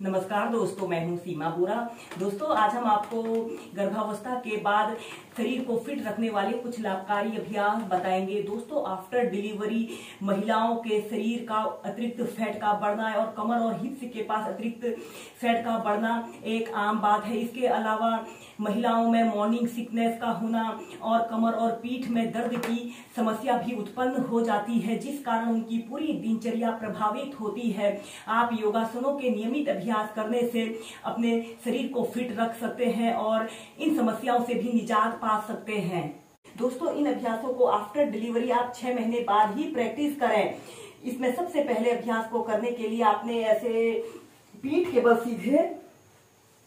नमस्कार दोस्तों, मैं हूं सीमा बोरा। दोस्तों, आज हम आपको गर्भावस्था के बाद शरीर को फिट रखने वाले कुछ लाभकारी अभ्यास बताएंगे। दोस्तों, आफ्टर डिलीवरी महिलाओं के शरीर का अतिरिक्त फैट का बढ़ना और कमर और हिप्स के पास अतिरिक्त फैट का बढ़ना एक आम बात है। इसके अलावा महिलाओं में मॉर्निंग सिकनेस का होना और कमर और पीठ में दर्द की समस्या भी उत्पन्न हो जाती है, जिस कारण उनकी पूरी दिनचर्या प्रभावित होती है। आप योगासनों के नियमित अभ्यास करने से अपने शरीर को फिट रख सकते हैं और इन समस्याओं से भी निजात पा सकते हैं। दोस्तों, इन अभ्यासों को आफ्टर डिलीवरी आप 6 महीने बाद ही प्रैक्टिस करें। इसमें सबसे पहले अभ्यास को करने के लिए आपने ऐसे पीठ के बल सीधे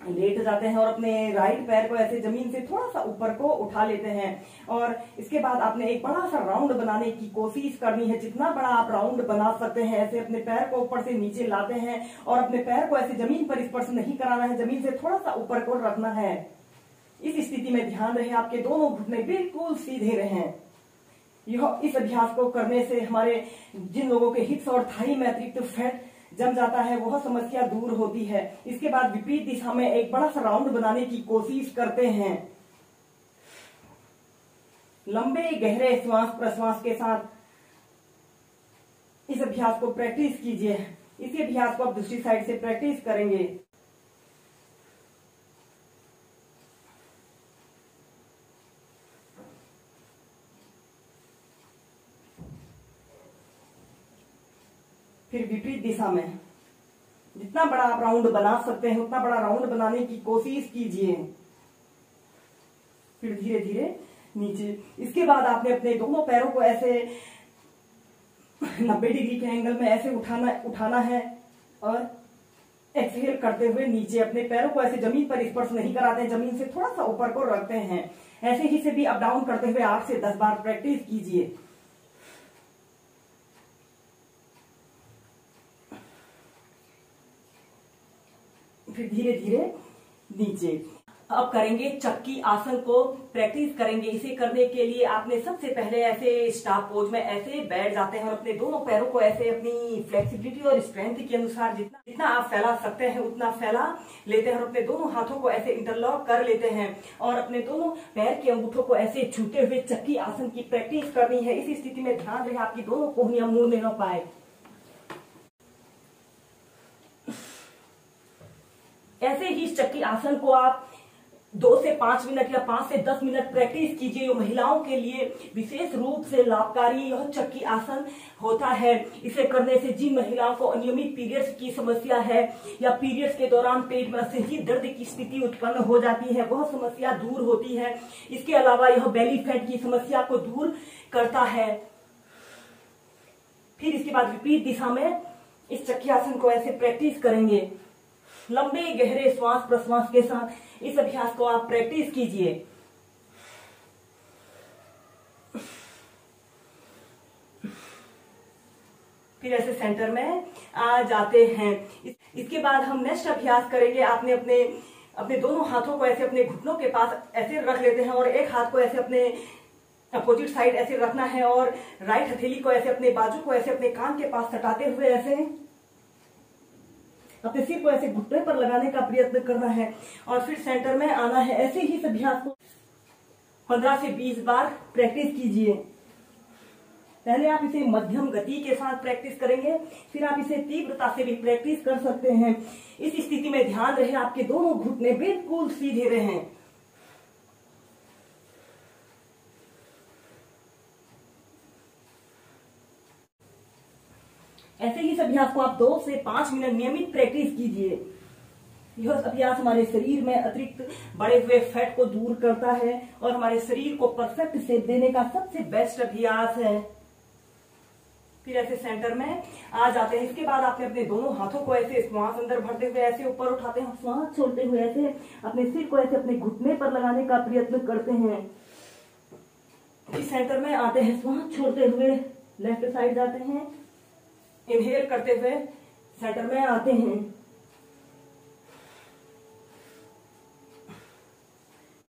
लेट जाते हैं और अपने राइट पैर को ऐसे जमीन से थोड़ा सा ऊपर को उठा लेते हैं और इसके बाद आपने एक बड़ा सा राउंड बनाने की कोशिश करनी है। जितना बड़ा आप राउंड बना सकते हैं, ऐसे अपने पैर को ऊपर से नीचे लाते हैं और अपने पैर को ऐसे जमीन पर स्पर्श नहीं कराना है, जमीन से थोड़ा सा ऊपर को रखना है। इस स्थिति में ध्यान रहे आपके दोनों घुटने बिल्कुल सीधे रहें। इस अभ्यास को करने से हमारे जिन लोगों के हिप्स और थाई में अतिरिक्त फैट जम जाता है, वह समस्या दूर होती है। इसके बाद विपरीत दिशा में एक बड़ा सा राउंड बनाने की कोशिश करते हैं। लंबे गहरे श्वास प्रश्वास के साथ इस अभ्यास को प्रैक्टिस कीजिए। इसी अभ्यास को आप दूसरी साइड से प्रैक्टिस करेंगे। फिर विपरीत दिशा में जितना बड़ा आप राउंड बना सकते हैं उतना बड़ा राउंड बनाने की कोशिश कीजिए। फिर धीरे धीरे नीचे। इसके बाद आपने अपने दोनों पैरों को ऐसे 90 डिग्री के एंगल में ऐसे उठाना है और एक्सहेल करते हुए नीचे। अपने पैरों को ऐसे जमीन पर स्पर्श नहीं कराते हैं, जमीन से थोड़ा सा ऊपर को रखते हैं। ऐसे ही से भी अप डाउन करते हुए 8 से 10 बार प्रैक्टिस कीजिए। फिर धीरे धीरे नीचे। अब करेंगे चक्की आसन को प्रैक्टिस करेंगे। इसे करने के लिए आपने सबसे पहले ऐसे स्टाफ पोज में ऐसे बैठ जाते हैं और अपने दोनों पैरों को ऐसे अपनी फ्लेक्सिबिलिटी और स्ट्रेंथ के अनुसार जितना आप फैला सकते हैं उतना फैला लेते हैं और अपने दोनों हाथों को ऐसे इंटरलॉक कर लेते हैं और अपने दोनों पैर के अंगूठों को ऐसे छूते हुए चक्की आसन की प्रैक्टिस करनी है। इस स्थिति में ध्यान रहे आपकी दोनों कोहनियां मुड़ने न पाए। ऐसे ही चक्की आसन को आप 2 से 5 मिनट या 5 से 10 मिनट प्रैक्टिस कीजिए। ये महिलाओं के लिए विशेष रूप से लाभकारी यह चक्की आसन होता है। इसे करने से जिन महिलाओं को अनियमित पीरियड्स की समस्या है या पीरियड्स के दौरान पेट में असहनीय दर्द की स्थिति उत्पन्न हो जाती है, वह समस्या दूर होती है। इसके अलावा यह बेली फैट की समस्या को दूर करता है। फिर इसके बाद विपरीत दिशा में इस चक्की आसन को ऐसे प्रैक्टिस करेंगे। लंबे गहरे श्वास प्रश्वास के साथ इस अभ्यास को आप प्रैक्टिस कीजिए। फिर ऐसे सेंटर में आ जाते हैं। इसके बाद हम नेक्स्ट अभ्यास करेंगे। आपने अपने दोनों हाथों को ऐसे अपने घुटनों के पास ऐसे रख लेते हैं और एक हाथ को ऐसे अपने अपोजिट साइड ऐसे रखना है और राइट हथेली को ऐसे अपने बाजू को ऐसे अपने कान के पास सटाते हुए ऐसे अपने सिर को ऐसे घुटने पर लगाने का प्रयत्न करना है और फिर सेंटर में आना है। ऐसे ही इस अभ्यास को 15 से 20 बार प्रैक्टिस कीजिए। पहले आप इसे मध्यम गति के साथ प्रैक्टिस करेंगे, फिर आप इसे तीव्रता से भी प्रैक्टिस कर सकते हैं। इस स्थिति में ध्यान रहे आपके दोनों घुटने बिल्कुल सीधे रहें। ऐसे ही इस अभ्यास को आप 2 से 5 मिनट नियमित प्रैक्टिस कीजिए। यह अभ्यास हमारे शरीर में अतिरिक्त बढ़े हुए फैट को दूर करता है और हमारे शरीर को परफेक्ट शेप देने का सबसे बेस्ट अभ्यास है। फिर ऐसे सेंटर में आ जाते हैं। इसके बाद आपने अपने दोनों हाथों को ऐसे श्वास अंदर भरते हुए ऐसे ऊपर उठाते हैं, श्वास छोड़ते हुए ऐसे अपने सिर को ऐसे अपने घुटने पर लगाने का प्रयत्न करते हैं। इस सेंटर में आते हैं, श्वास छोड़ते हुए लेफ्ट साइड जाते हैं, इनहेल करते हुए सेंटर में आते हैं।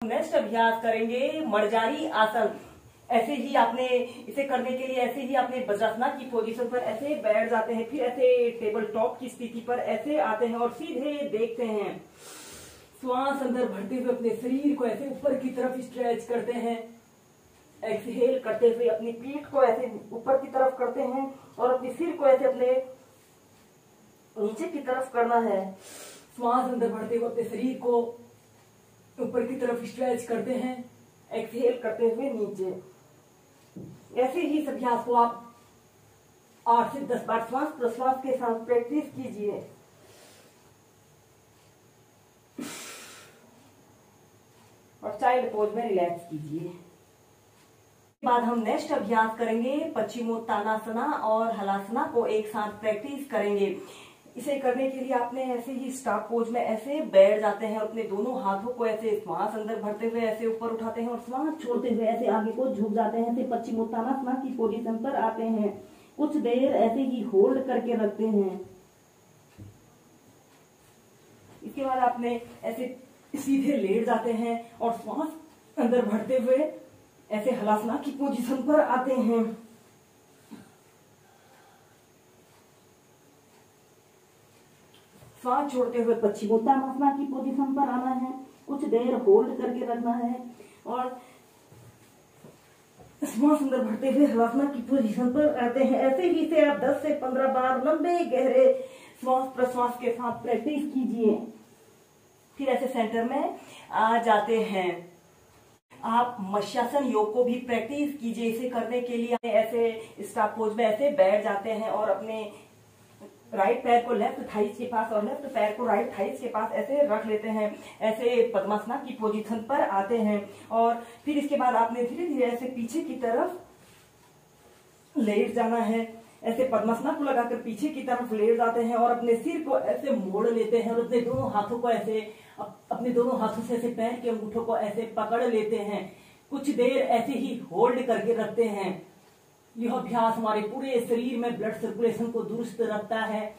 नेक्स्ट अभ्यास करेंगे मर्जारी आसन। ऐसे ही आपने इसे करने के लिए ऐसे ही आपने वज्रासना की पोजीशन पर ऐसे बैठ जाते हैं, फिर ऐसे टेबल टॉप की स्थिति पर ऐसे आते हैं और सीधे देखते हैं। श्वास अंदर भरते हुए अपने शरीर को ऐसे ऊपर की तरफ स्ट्रेच करते हैं। एक्सहेल करते हुए अपनी पीठ को ऐसे ऊपर की तरफ करते हैं और अपने सिर को ऐसे अपने नीचे की तरफ करना है। श्वास अंदर भरते हुए अपने शरीर को ऊपर की तरफ स्ट्रेच करते हैं, एक्सहेल करते हुए नीचे। ऐसे ही इस अभ्यास को आप 8 से 10 बार श्वास प्रश्वास के साथ प्रैक्टिस कीजिए। और चाइल्ड पोज में रिलैक्स कीजिए। बाद हम नेक्स्ट अभ्यास करेंगे पश्चिमोत्तानासना और हलासना को एक साथ प्रैक्टिस करेंगे। इसे करने के लिए आपने ऐसे ही स्टार पोज में ऐसे बैठ जाते हैं और अपने दोनों हाथों को ऐसे श्वास अंदर भरते हुए ऐसे ऊपर उठाते हैं और श्वास छोड़ते हुए ऐसे आगे को झुक जाते हैं। ऐसे पश्चिमोत्तानासना की पोजीशन पर आते हैं, कुछ देर ऐसे ही होल्ड करके रखते हैं। इसके बाद आपने ऐसे सीधे लेट जाते हैं और श्वास अंदर भरते हुए ऐसे हलासना की पोजीशन पर आते हैं। श्वास छोड़ते हुए पश्चिमोत्तानासना की पोजीशन पर आना है, कुछ देर होल्ड करके रखना है और श्वास अंदर भरते हुए हलासना की पोजीशन पर आते हैं। ऐसे ही से आप 10 से 15 बार लंबे गहरे श्वास प्रश्वास के साथ प्रैक्टिस कीजिए। फिर ऐसे सेंटर में आ जाते हैं। आप मत्स्यासन योग को भी प्रैक्टिस कीजिए। इसे करने के लिए ऐसे स्टार पोज में ऐसे बैठ जाते हैं और अपने राइट पैर को लेफ्ट थाइस के पास और लेफ्ट पैर को राइट थाइस के पास ऐसे रख लेते हैं। ऐसे पद्मासना की पोजीशन पर आते हैं और फिर इसके बाद आपने धीरे धीरे ऐसे पीछे की तरफ लेट जाना है। ऐसे पद्मासना को लगाकर पीछे की तरफ लेट जाते हैं और अपने सिर को ऐसे मोड़ लेते हैं और अपने दोनों हाथों को ऐसे अपने दोनों हाथों से ऐसे पैर के अंगूठों को ऐसे पकड़ लेते हैं। कुछ देर ऐसे ही होल्ड करके रखते हैं। यह अभ्यास हमारे पूरे शरीर में ब्लड सर्कुलेशन को दुरुस्त रखता है।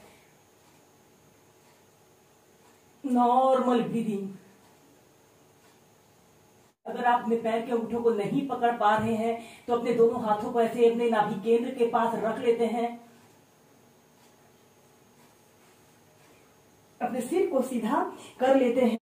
Normal breathing. अगर आप अपने पैर के अंगूठों को नहीं पकड़ पा रहे हैं तो अपने दोनों हाथों को ऐसे अपने नाभि केंद्र के पास रख लेते हैं। अपने सिर को सीधा कर लेते हैं।